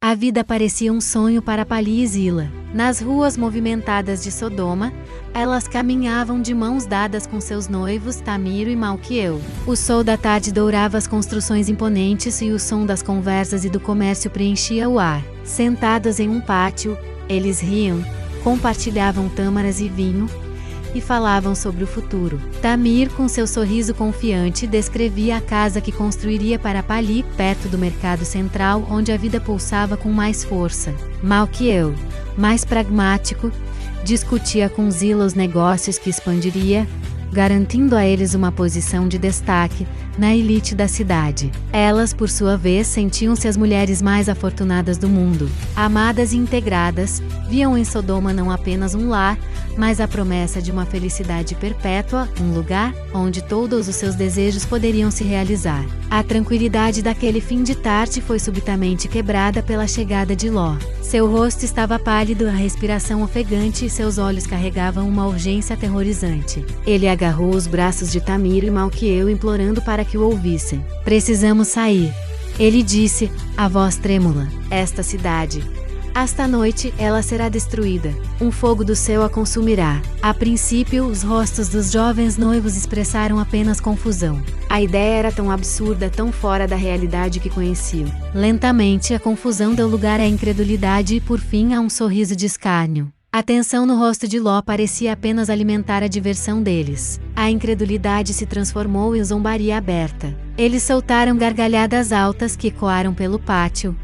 A vida parecia um sonho para Pali e Zila. Nas ruas movimentadas de Sodoma, elas caminhavam de mãos dadas com seus noivos Tamiro e Malquiel. O sol da tarde dourava as construções imponentes e o som das conversas e do comércio preenchia o ar. Sentados em um pátio, eles riam, compartilhavam tâmaras e vinho, e falavam sobre o futuro. Tamir, com seu sorriso confiante, descrevia a casa que construiria para Pali, perto do mercado central, onde a vida pulsava com mais força. Malquiel, mais pragmático, discutia com Zila os negócios que expandiria, garantindo a eles uma posição de destaque na elite da cidade. Elas, por sua vez, sentiam-se as mulheres mais afortunadas do mundo. Amadas e integradas, viam em Sodoma não apenas um lar, mas a promessa de uma felicidade perpétua, um lugar onde todos os seus desejos poderiam se realizar. A tranquilidade daquele fim de tarde foi subitamente quebrada pela chegada de Ló. Seu rosto estava pálido, a respiração ofegante e seus olhos carregavam uma urgência aterrorizante. Ele agarrou os braços de Tamiro e Malquiel, implorando para que o ouvissem. "Precisamos sair", ele disse, a voz trêmula. "Esta cidade. Esta noite ela será destruída. Um fogo do céu a consumirá." A princípio, os rostos dos jovens noivos expressaram apenas confusão. A ideia era tão absurda, tão fora da realidade que conheciam. Lentamente, a confusão deu lugar à incredulidade e, por fim, a um sorriso de escárnio. A tensão no rosto de Ló parecia apenas alimentar a diversão deles. A incredulidade se transformou em zombaria aberta. Eles soltaram gargalhadas altas que ecoaram pelo pátio.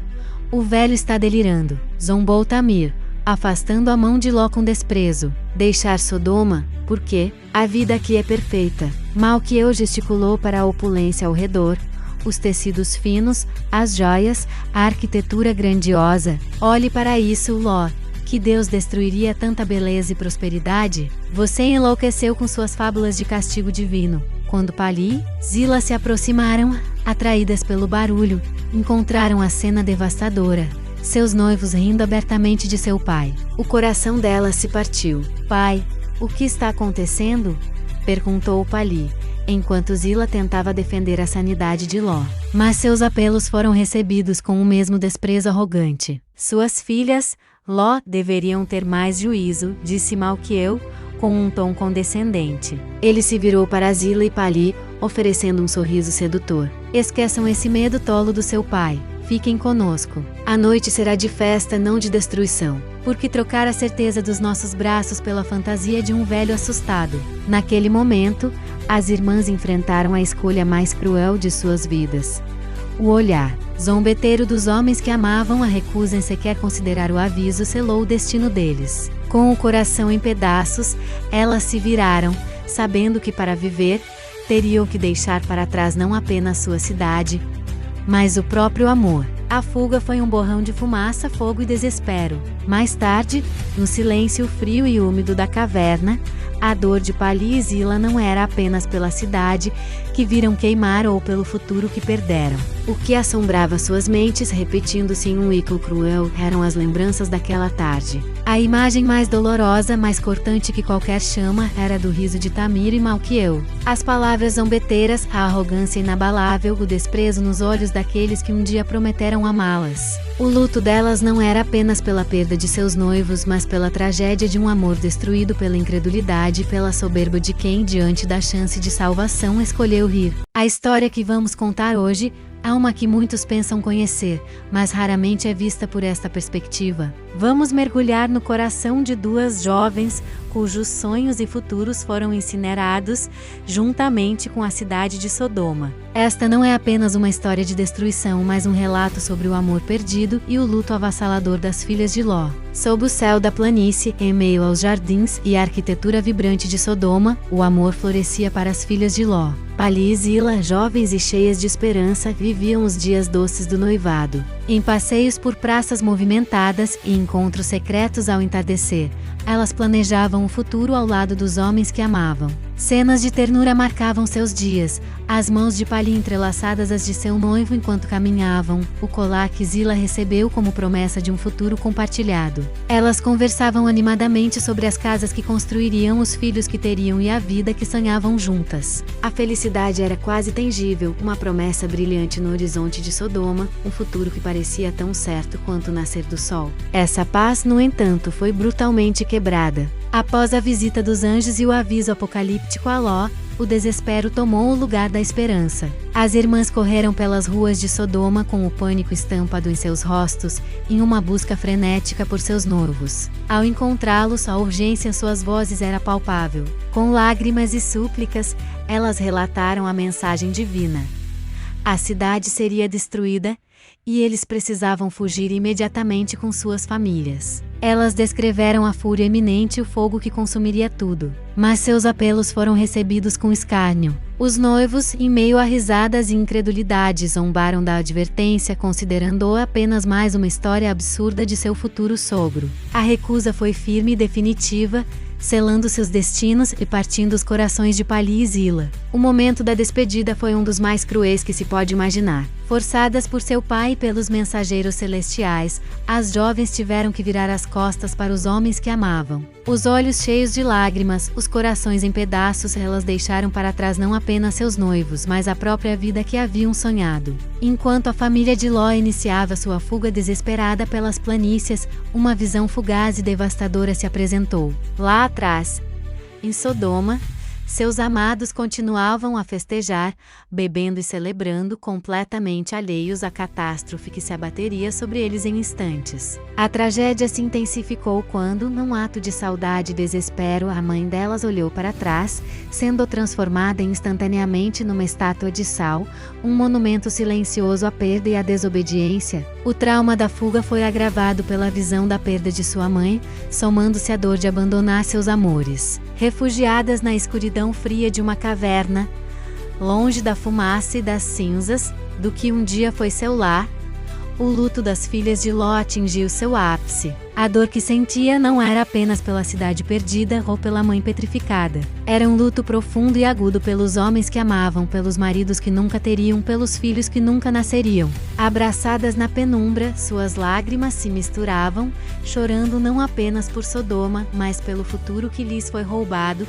"O velho está delirando", zombou Tamir, afastando a mão de Ló com desprezo. "Deixar Sodoma? Por quê? A vida aqui é perfeita." Malquiel gesticulou para a opulência ao redor, os tecidos finos, as joias, a arquitetura grandiosa. "Olhe para isso, Ló. Que Deus destruiria tanta beleza e prosperidade? Você enlouqueceu com suas fábulas de castigo divino." Quando Pali e Zila se aproximaram, atraídas pelo barulho, encontraram a cena devastadora. Seus noivos rindo abertamente de seu pai. O coração dela se partiu. "Pai, o que está acontecendo?" perguntou Pali, enquanto Zila tentava defender a sanidade de Ló. Mas seus apelos foram recebidos com o mesmo desprezo arrogante. "Suas filhas, Ló, deveriam ter mais juízo", disse Malquiel, com um tom condescendente. Ele se virou para Zila e Pali, oferecendo um sorriso sedutor. "Esqueçam esse medo tolo do seu pai. Fiquem conosco. A noite será de festa, não de destruição. Por que trocar a certeza dos nossos braços pela fantasia de um velho assustado?" Naquele momento, as irmãs enfrentaram a escolha mais cruel de suas vidas. O olhar zombeteiro dos homens que amavam a recusa em sequer considerar o aviso selou o destino deles. Com o coração em pedaços, elas se viraram, sabendo que para viver, teriam que deixar para trás não apenas sua cidade, mas o próprio amor. A fuga foi um borrão de fumaça, fogo e desespero. Mais tarde, no silêncio frio e úmido da caverna, a dor de Pali e Zila não era apenas pela cidade que viram queimar ou pelo futuro que perderam. O que assombrava suas mentes, repetindo-se em um eco cruel, eram as lembranças daquela tarde. A imagem mais dolorosa, mais cortante que qualquer chama, era do riso de Tamir e Malquiel. As palavras zombeteiras, a arrogância inabalável, o desprezo nos olhos daqueles que um dia prometeram amá-las. O luto delas não era apenas pela perda de seus noivos, mas pela tragédia de um amor destruído pela incredulidade e pela soberba de quem, diante da chance de salvação, escolheu rir. A história que vamos contar hoje é uma que muitos pensam conhecer, mas raramente é vista por esta perspectiva. Vamos mergulhar no coração de duas jovens cujos sonhos e futuros foram incinerados juntamente com a cidade de Sodoma. Esta não é apenas uma história de destruição, mas um relato sobre o amor perdido e o luto avassalador das filhas de Ló. Sob o céu da planície, em meio aos jardins e à arquitetura vibrante de Sodoma, o amor florescia para as filhas de Ló. Pali e Zila, jovens e cheias de esperança, viviam os dias doces do noivado. Em passeios por praças movimentadas e encontros secretos ao entardecer, Elas planejavam o futuro ao lado dos homens que amavam. Cenas de ternura marcavam seus dias, as mãos de palha entrelaçadas às de seu noivo enquanto caminhavam, o colar que Zila recebeu como promessa de um futuro compartilhado. Elas conversavam animadamente sobre as casas que construiriam, os filhos que teriam e a vida que sonhavam juntas. A felicidade era quase tangível, uma promessa brilhante no horizonte de Sodoma, um futuro que parecia tão certo quanto o nascer do sol. Essa paz, no entanto, foi brutalmente quebrada. Após a visita dos anjos e o aviso apocalíptico a Ló, o desespero tomou o lugar da esperança. As irmãs correram pelas ruas de Sodoma com o pânico estampado em seus rostos, em uma busca frenética por seus noivos. Ao encontrá-los, a urgência em suas vozes era palpável. Com lágrimas e súplicas, elas relataram a mensagem divina. A cidade seria destruída, e eles precisavam fugir imediatamente com suas famílias. Elas descreveram a fúria iminente e o fogo que consumiria tudo. Mas seus apelos foram recebidos com escárnio. Os noivos, em meio a risadas e incredulidade, zombaram da advertência, considerando-a apenas mais uma história absurda de seu futuro sogro. A recusa foi firme e definitiva, selando seus destinos e partindo os corações de Pali e Zila. O momento da despedida foi um dos mais cruéis que se pode imaginar. Forçadas por seu pai e pelos mensageiros celestiais, as jovens tiveram que virar as costas para os homens que amavam. Os olhos cheios de lágrimas, os corações em pedaços, elas deixaram para trás não apenas seus noivos, mas a própria vida que haviam sonhado. Enquanto a família de Ló iniciava sua fuga desesperada pelas planícies, uma visão fugaz e devastadora se apresentou. Lá atrás, em Sodoma, seus amados continuavam a festejar, bebendo e celebrando, completamente alheios à catástrofe que se abateria sobre eles em instantes. A tragédia se intensificou quando, num ato de saudade e desespero, a mãe delas olhou para trás, sendo transformada instantaneamente numa estátua de sal, um monumento silencioso à perda e à desobediência. O trauma da fuga foi agravado pela visão da perda de sua mãe, somando-se à dor de abandonar seus amores. Refugiadas na escuridão fria de uma caverna, longe da fumaça e das cinzas, do que um dia foi seu lar, o luto das filhas de Ló atingiu seu ápice. A dor que sentia não era apenas pela cidade perdida ou pela mãe petrificada. Era um luto profundo e agudo pelos homens que amavam, pelos maridos que nunca teriam, pelos filhos que nunca nasceriam. Abraçadas na penumbra, suas lágrimas se misturavam, chorando não apenas por Sodoma, mas pelo futuro que lhes foi roubado,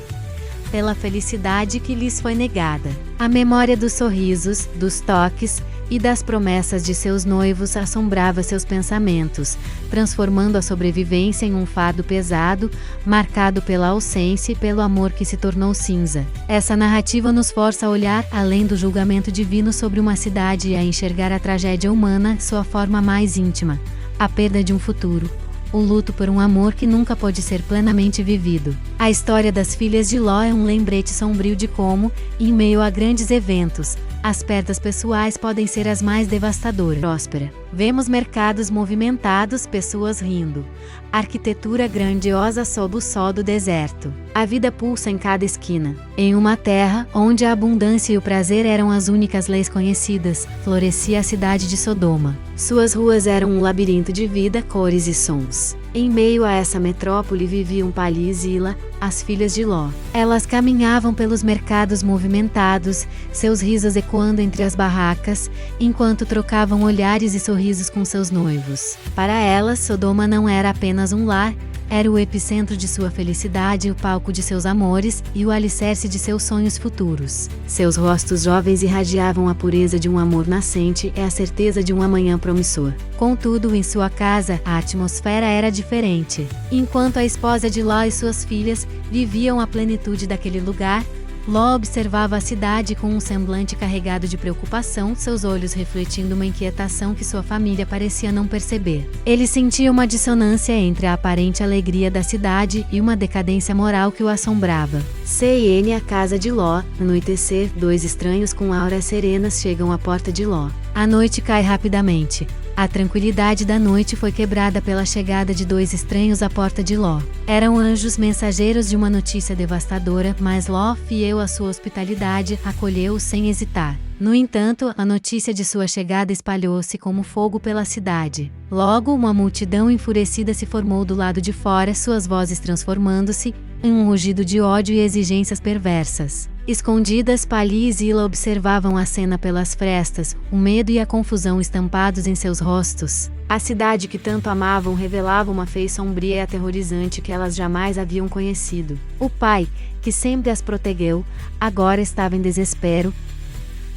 pela felicidade que lhes foi negada. A memória dos sorrisos, dos toques e das promessas de seus noivos assombrava seus pensamentos, transformando a sobrevivência em um fardo pesado, marcado pela ausência e pelo amor que se tornou cinza. Essa narrativa nos força a olhar além do julgamento divino sobre uma cidade e a enxergar a tragédia humana, sua forma mais íntima, a perda de um futuro. O luto por um amor que nunca pôde ser plenamente vivido. A história das filhas de Ló é um lembrete sombrio de como, em meio a grandes eventos, as perdas pessoais podem ser as mais devastadoras. Próspera. Vemos mercados movimentados, pessoas rindo. Arquitetura grandiosa sob o sol do deserto. A vida pulsa em cada esquina. Em uma terra onde a abundância e o prazer eram as únicas leis conhecidas, florescia a cidade de Sodoma. Suas ruas eram um labirinto de vida, cores e sons. Em meio a essa metrópole viviam Pali e Zila, as filhas de Ló. Elas caminhavam pelos mercados movimentados, seus risos ecoando entre as barracas, enquanto trocavam olhares e sorrisos com seus noivos. Para elas, Sodoma não era apenas um lar, era o epicentro de sua felicidade, o palco de seus amores e o alicerce de seus sonhos futuros. Seus rostos jovens irradiavam a pureza de um amor nascente e a certeza de um amanhã promissor. Contudo, em sua casa, a atmosfera era diferente. Enquanto a esposa de Ló e suas filhas viviam a plenitude daquele lugar, Ló observava a cidade com um semblante carregado de preocupação, seus olhos refletindo uma inquietação que sua família parecia não perceber. Ele sentia uma dissonância entre a aparente alegria da cidade e uma decadência moral que o assombrava. CN, a casa de Ló. Anoitecer, dois estranhos com auras serenas chegam à porta de Ló. A noite cai rapidamente. A tranquilidade da noite foi quebrada pela chegada de 2 estranhos à porta de Ló. Eram anjos mensageiros de uma notícia devastadora, mas Ló, fiel à sua hospitalidade, acolheu-os sem hesitar. No entanto, a notícia de sua chegada espalhou-se como fogo pela cidade. Logo, uma multidão enfurecida se formou do lado de fora, suas vozes transformando-se em um rugido de ódio e exigências perversas. Escondidas, Pali e Zila observavam a cena pelas frestas, o medo e a confusão estampados em seus rostos. A cidade que tanto amavam revelava uma feição sombria e aterrorizante que elas jamais haviam conhecido. O pai, que sempre as protegeu, agora estava em desespero,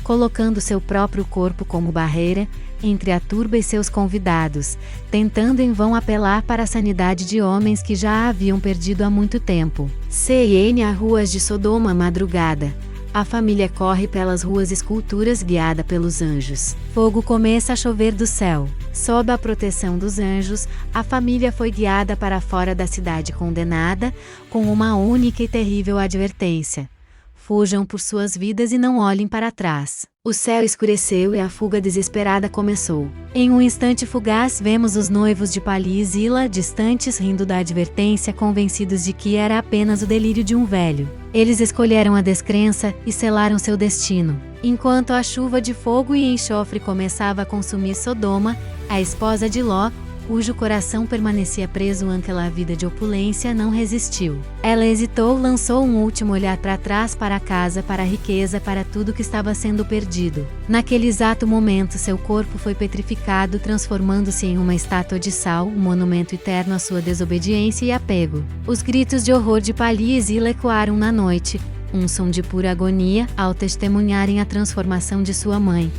colocando seu próprio corpo como barreira entre a turba e seus convidados, tentando em vão apelar para a sanidade de homens que já a haviam perdido há muito tempo. CN a ruas de Sodoma madrugada. A família corre pelas ruas esculturas guiada pelos anjos. Fogo começa a chover do céu. Sob a proteção dos anjos, a família foi guiada para fora da cidade condenada, com uma única e terrível advertência: fujam por suas vidas e não olhem para trás. O céu escureceu e a fuga desesperada começou. Em um instante fugaz, vemos os noivos de Pali e Zila distantes, rindo da advertência, convencidos de que era apenas o delírio de um velho. Eles escolheram a descrença e selaram seu destino. Enquanto a chuva de fogo e enxofre começava a consumir Sodoma, a esposa de Ló, cujo coração permanecia preso àquela vida de opulência, não resistiu. Ela hesitou, lançou um último olhar para trás, para a casa, para a riqueza, para tudo que estava sendo perdido. Naquele exato momento, seu corpo foi petrificado, transformando-se em uma estátua de sal, um monumento eterno à sua desobediência e apego. Os gritos de horror de Pali e Zila ecoaram na noite, um som de pura agonia, ao testemunharem a transformação de sua mãe,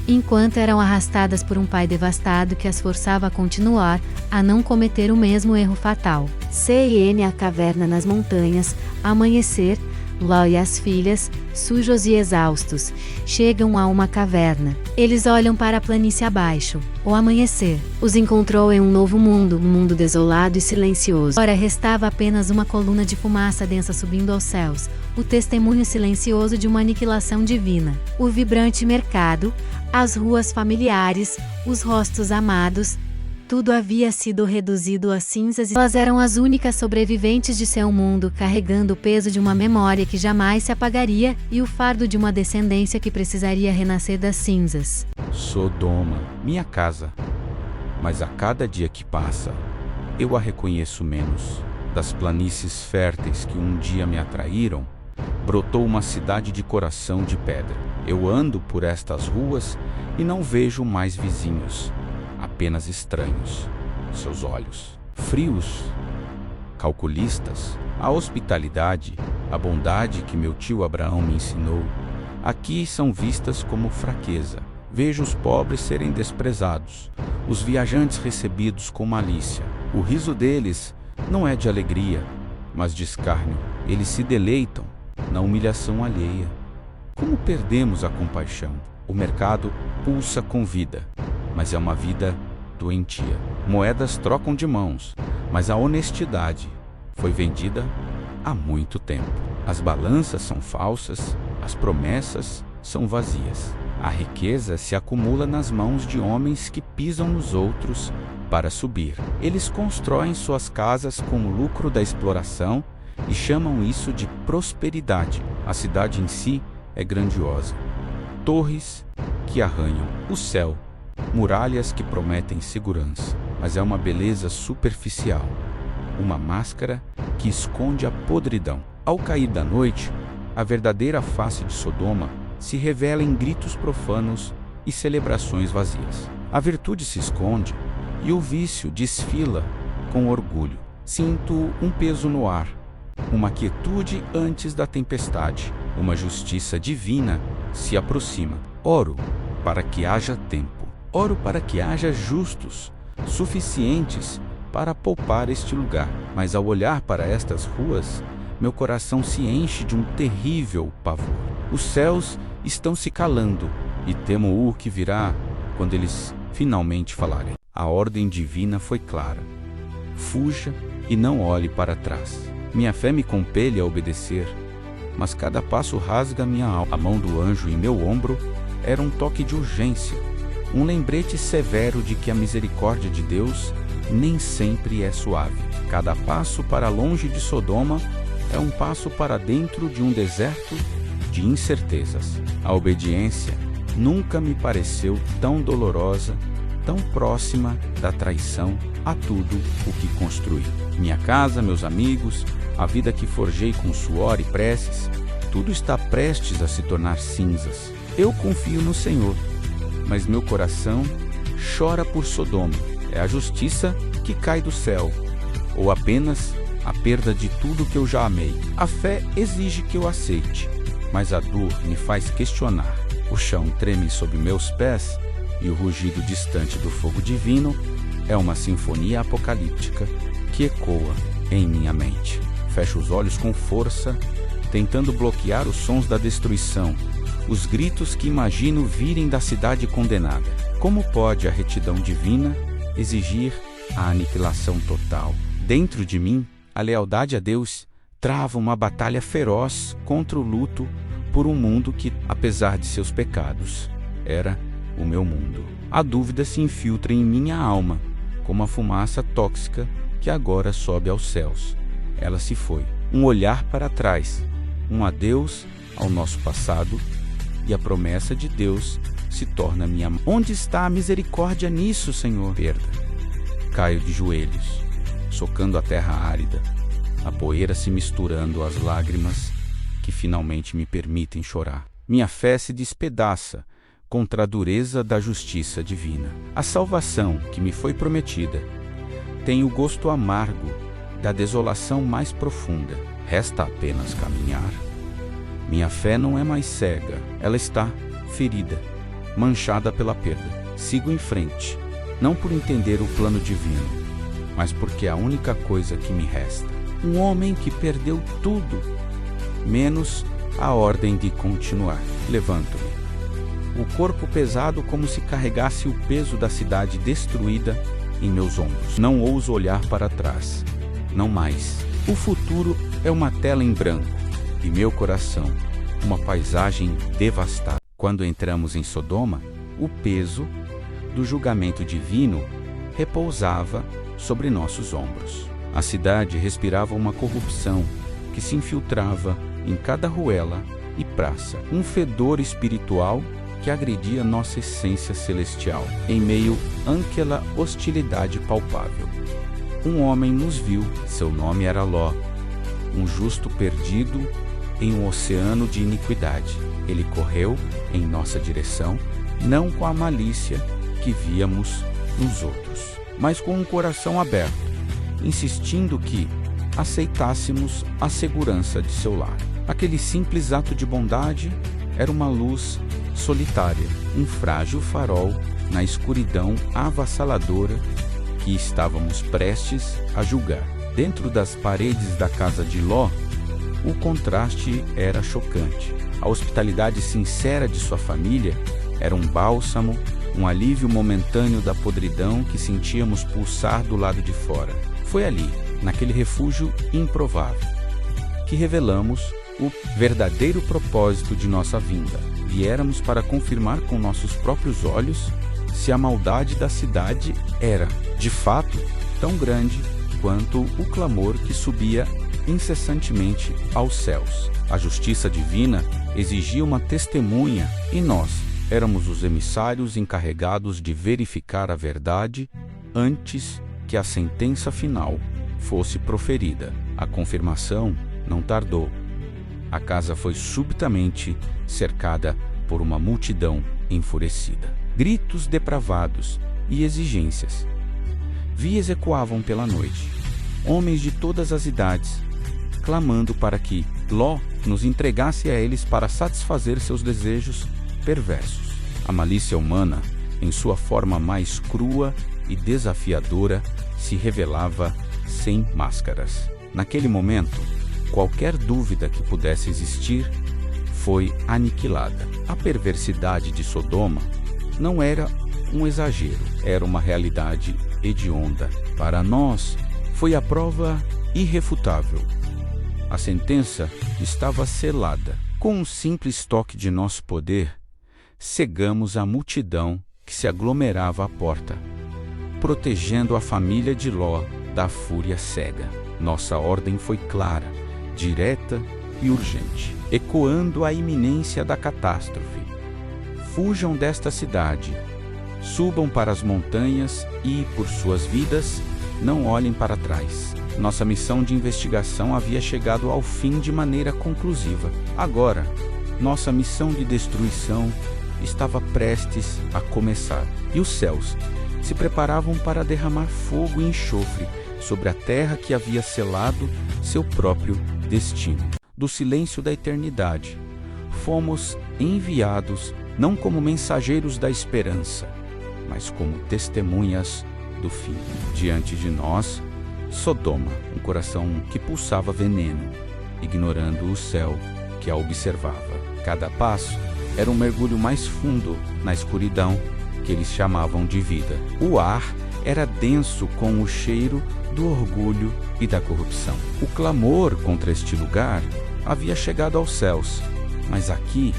enquanto eram arrastadas por um pai devastado que as forçava a continuar, a não cometer o mesmo erro fatal. CN a caverna nas montanhas, amanhecer, Ló e as filhas, sujos e exaustos, chegam a uma caverna. Eles olham para a planície abaixo. O amanhecer os encontrou em um novo mundo, um mundo desolado e silencioso. Ora, restava apenas uma coluna de fumaça densa subindo aos céus, o testemunho silencioso de uma aniquilação divina. O vibrante mercado, as ruas familiares, os rostos amados, tudo havia sido reduzido a cinzas e elas eram as únicas sobreviventes de seu mundo, carregando o peso de uma memória que jamais se apagaria e o fardo de uma descendência que precisaria renascer das cinzas. Sodoma, minha casa. Mas a cada dia que passa, eu a reconheço menos. Das planícies férteis que um dia me atraíram, brotou uma cidade de coração de pedra. Eu ando por estas ruas e não vejo mais vizinhos, apenas estranhos. Seus olhos, frios, calculistas, a hospitalidade, a bondade que meu tio Abraão me ensinou, aqui são vistas como fraqueza. Vejo os pobres serem desprezados, os viajantes recebidos com malícia. O riso deles não é de alegria, mas de escárnio. Eles se deleitam na humilhação alheia. Como perdemos a compaixão? O mercado pulsa com vida, mas é uma vida doentia. Moedas trocam de mãos, mas a honestidade foi vendida há muito tempo. As balanças são falsas, as promessas são vazias. A riqueza se acumula nas mãos de homens que pisam nos outros para subir. Eles constroem suas casas com o lucro da exploração e chamam isso de prosperidade. A cidade em si é grandiosa. Torres que arranham o céu, muralhas que prometem segurança, mas é uma beleza superficial, uma máscara que esconde a podridão. Ao cair da noite, a verdadeira face de Sodoma se revela em gritos profanos e celebrações vazias. A virtude se esconde e o vício desfila com orgulho. Sinto um peso no ar, uma quietude antes da tempestade. Uma justiça divina se aproxima. Oro para que haja tempo. Oro para que haja justos, suficientes para poupar este lugar. Mas ao olhar para estas ruas, meu coração se enche de um terrível pavor. Os céus estão se calando e temo o que virá quando eles finalmente falarem. A ordem divina foi clara. Fuja e não olhe para trás. Minha fé me compele a obedecer, mas cada passo rasga minha alma. A mão do anjo em meu ombro era um toque de urgência. um lembrete severo de que a misericórdia de Deus nem sempre é suave. Cada passo para longe de Sodoma é um passo para dentro de um deserto de incertezas. A obediência nunca me pareceu tão dolorosa, tão próxima da traição a tudo o que construí. Minha casa, meus amigos, a vida que forjei com suor e preces, tudo está prestes a se tornar cinzas. Eu confio no Senhor, mas meu coração chora por Sodoma. É a justiça que cai do céu, ou apenas a perda de tudo que eu já amei. A fé exige que eu aceite, mas a dor me faz questionar. O chão treme sob meus pés e o rugido distante do fogo divino é uma sinfonia apocalíptica que ecoa em minha mente. Fecho os olhos com força, tentando bloquear os sons da destruição, os gritos que imagino virem da cidade condenada. Como pode a retidão divina exigir a aniquilação total? Dentro de mim, a lealdade a Deus trava uma batalha feroz contra o luto por um mundo que, apesar de seus pecados, era o meu mundo. A dúvida se infiltra em minha alma, como a fumaça tóxica que agora sobe aos céus. Ela se foi. Um olhar para trás, um adeus ao nosso passado, e a promessa de Deus se torna minha. Onde está a misericórdia nisso, Senhor? Perda. Caio de joelhos, socando a terra árida, a poeira se misturando às lágrimas que finalmente me permitem chorar. Minha fé se despedaça contra a dureza da justiça divina. A salvação que me foi prometida tem o gosto amargo da desolação mais profunda. Resta apenas caminhar. Minha fé não é mais cega, ela está ferida, manchada pela perda. Sigo em frente, não por entender o plano divino, mas porque é a única coisa que me resta. Um homem que perdeu tudo, menos a ordem de continuar. Levanto-me, o corpo pesado como se carregasse o peso da cidade destruída em meus ombros. Não ouso olhar para trás, não mais. O futuro é uma tela em branco e meu coração, uma paisagem devastada. Quando entramos em Sodoma, o peso do julgamento divino repousava sobre nossos ombros. A cidade respirava uma corrupção que se infiltrava em cada ruela e praça, um fedor espiritual que agredia nossa essência celestial. Em meio àquela hostilidade palpável, um homem nos viu. Seu nome era Ló, um justo perdido em um oceano de iniquidade. Ele correu em nossa direção, não com a malícia que víamos nos outros, mas com um coração aberto, insistindo que aceitássemos a segurança de seu lar. Aquele simples ato de bondade era uma luz solitária, um frágil farol na escuridão avassaladora que estávamos prestes a julgar. Dentro das paredes da casa de Ló, o contraste era chocante. A hospitalidade sincera de sua família era um bálsamo, um alívio momentâneo da podridão que sentíamos pulsar do lado de fora. Foi ali, naquele refúgio improvável, que revelamos o verdadeiro propósito de nossa vinda. Viéramos para confirmar com nossos próprios olhos se a maldade da cidade era, de fato, tão grande quanto o clamor que subia incessantemente aos céus. A justiça divina exigia uma testemunha e nós éramos os emissários encarregados de verificar a verdade antes que a sentença final fosse proferida. A confirmação não tardou. A casa foi subitamente cercada por uma multidão enfurecida. Gritos depravados e exigências. Vias ecoavam pela noite. Homens de todas as idades, clamando para que Ló nos entregasse a eles para satisfazer seus desejos perversos. A malícia humana, em sua forma mais crua e desafiadora, se revelava sem máscaras. Naquele momento, qualquer dúvida que pudesse existir foi aniquilada. A perversidade de Sodoma não era um exagero, era uma realidade hedionda. Para nós, foi a prova irrefutável. A sentença estava selada. Com um simples toque de nosso poder, cegamos a multidão que se aglomerava à porta, protegendo a família de Ló da fúria cega. Nossa ordem foi clara, direta e urgente, ecoando a iminência da catástrofe. Fujam desta cidade, subam para as montanhas e, por suas vidas, não olhem para trás. Nossa missão de investigação havia chegado ao fim de maneira conclusiva. Agora, nossa missão de destruição estava prestes a começar, e os céus se preparavam para derramar fogo e enxofre sobre a terra que havia selado seu próprio destino. Do silêncio da eternidade, fomos enviados não como mensageiros da esperança, mas como testemunhas do fim. Diante de nós, Sodoma, um coração que pulsava veneno, ignorando o céu que a observava. Cada passo era um mergulho mais fundo na escuridão que eles chamavam de vida. O ar era denso com o cheiro do orgulho e da corrupção. O clamor contra este lugar havia chegado aos céus, mas aqui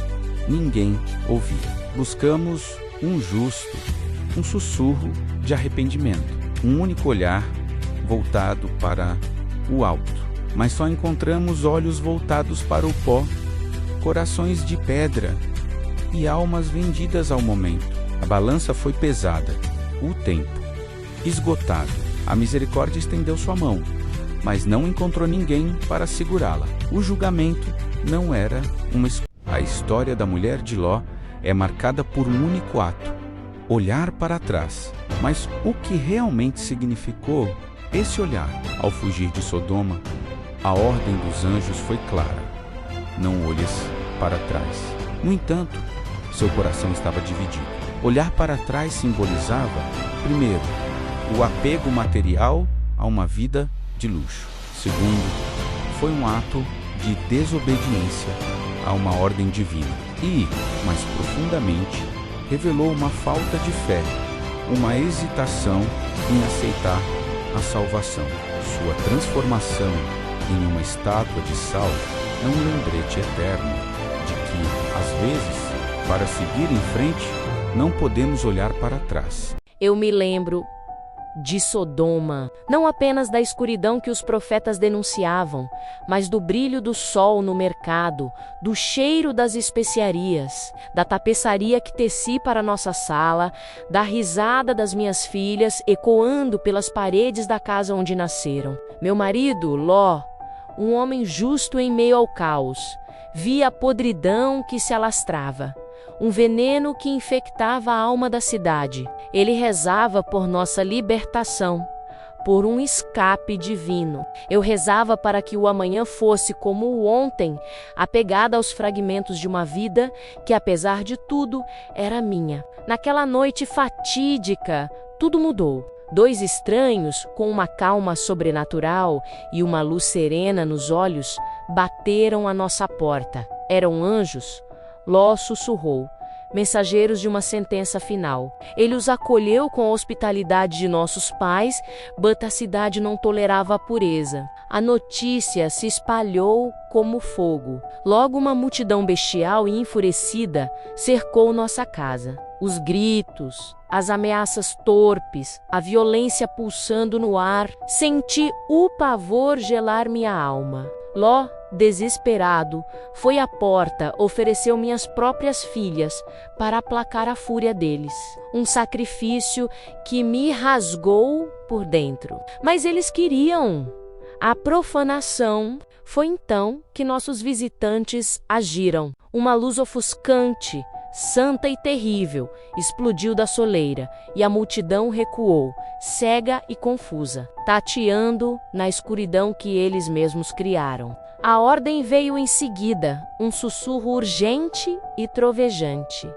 ninguém ouvia. Buscamos um justo, um sussurro de arrependimento, um único olhar voltado para o alto, mas só encontramos olhos voltados para o pó, corações de pedra e almas vendidas ao momento. A balança foi pesada, o tempo esgotado. A misericórdia estendeu sua mão, mas não encontrou ninguém para segurá-la. O julgamento não era uma escolha. A história da mulher de Ló é marcada por um único ato: olhar para trás. Mas o que realmente significou esse olhar? Ao fugir de Sodoma, a ordem dos anjos foi clara: não olhes para trás. No entanto, seu coração estava dividido. Olhar para trás simbolizava, primeiro, o apego material a uma vida de luxo. Segundo, foi um ato de desobediência a uma ordem divina. E, mais profundamente, revelou uma falta de fé, uma hesitação em aceitar a salvação. Sua transformação em uma estátua de sal é um lembrete eterno de que, às vezes, para seguir em frente, não podemos olhar para trás. Eu me lembro de Sodoma, não apenas da escuridão que os profetas denunciavam, mas do brilho do sol no mercado, do cheiro das especiarias, da tapeçaria que teci para nossa sala, da risada das minhas filhas ecoando pelas paredes da casa onde nasceram. Meu marido, Ló, um homem justo em meio ao caos, via a podridão que se alastrava, um veneno que infectava a alma da cidade. Ele rezava por nossa libertação, por um escape divino. Eu rezava para que o amanhã fosse como o ontem, apegada aos fragmentos de uma vida que, apesar de tudo, era minha. Naquela noite fatídica, tudo mudou. Dois estranhos, com uma calma sobrenatural e uma luz serena nos olhos, bateram à nossa porta. Eram anjos. Ló sussurrou, mensageiros de uma sentença final. Ele os acolheu com a hospitalidade de nossos pais, mas a cidade não tolerava a pureza. A notícia se espalhou como fogo. Logo uma multidão bestial e enfurecida cercou nossa casa. Os gritos, as ameaças torpes, a violência pulsando no ar. Senti o pavor gelar minha alma. Ló, desesperado, foi à porta, ofereceu minhas próprias filhas para aplacar a fúria deles. Um sacrifício que me rasgou por dentro. Mas eles queriam a profanação. Foi então que nossos visitantes agiram. Uma luz ofuscante, santa e terrível, explodiu da soleira e a multidão recuou, cega e confusa, tateando na escuridão que eles mesmos criaram. A ordem veio em seguida, um sussurro urgente e trovejante.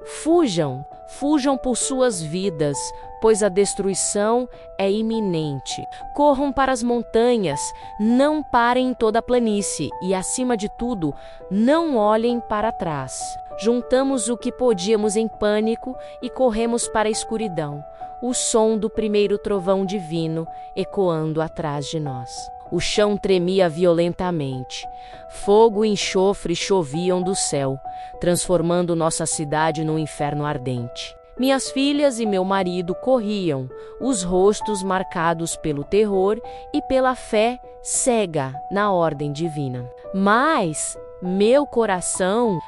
Fujam, fujam por suas vidas, pois a destruição é iminente. Corram para as montanhas, não parem em toda a planície e, acima de tudo, não olhem para trás. Juntamos o que podíamos em pânico e corremos para a escuridão, o som do primeiro trovão divino ecoando atrás de nós. O chão tremia violentamente. Fogo e enxofre choviam do céu, transformando nossa cidade num inferno ardente. Minhas filhas e meu marido corriam, os rostos marcados pelo terror e pela fé cega na ordem divina. Mas meu coração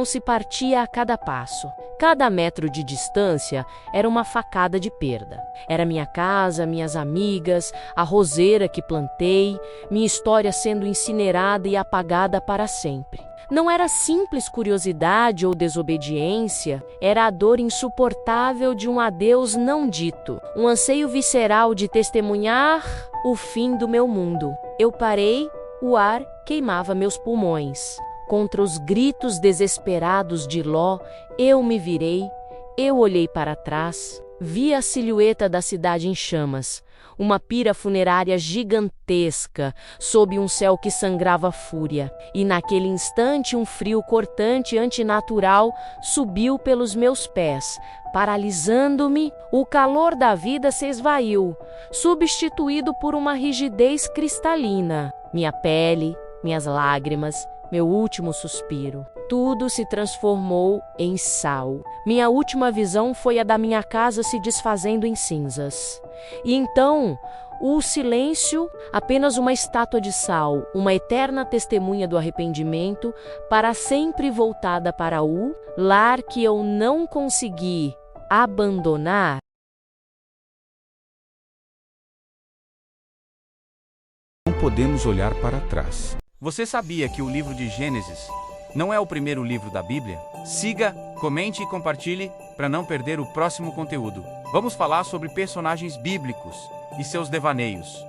se partia a cada passo. Cada metro de distância era uma facada de perda. Era minha casa, minhas amigas, a roseira que plantei, minha história sendo incinerada e apagada para sempre. Não era simples curiosidade ou desobediência, era a dor insuportável de um adeus não dito, um anseio visceral de testemunhar o fim do meu mundo. Eu parei, o ar queimava meus pulmões. Contra os gritos desesperados de Ló, eu me virei, eu olhei para trás, vi a silhueta da cidade em chamas, uma pira funerária gigantesca, sob um céu que sangrava fúria. E naquele instante um frio cortante antinatural subiu pelos meus pés, paralisando-me. O calor da vida se esvaiu, substituído por uma rigidez cristalina. Minha pele, minhas lágrimas, meu último suspiro. Tudo se transformou em sal. Minha última visão foi a da minha casa se desfazendo em cinzas. E então, o silêncio, apenas uma estátua de sal, uma eterna testemunha do arrependimento, para sempre voltada para o lar que eu não consegui abandonar. Não podemos olhar para trás. Você sabia que o livro de Gênesis não é o primeiro livro da Bíblia? Siga, comente e compartilhe para não perder o próximo conteúdo. Vamos falar sobre personagens bíblicos e seus devaneios.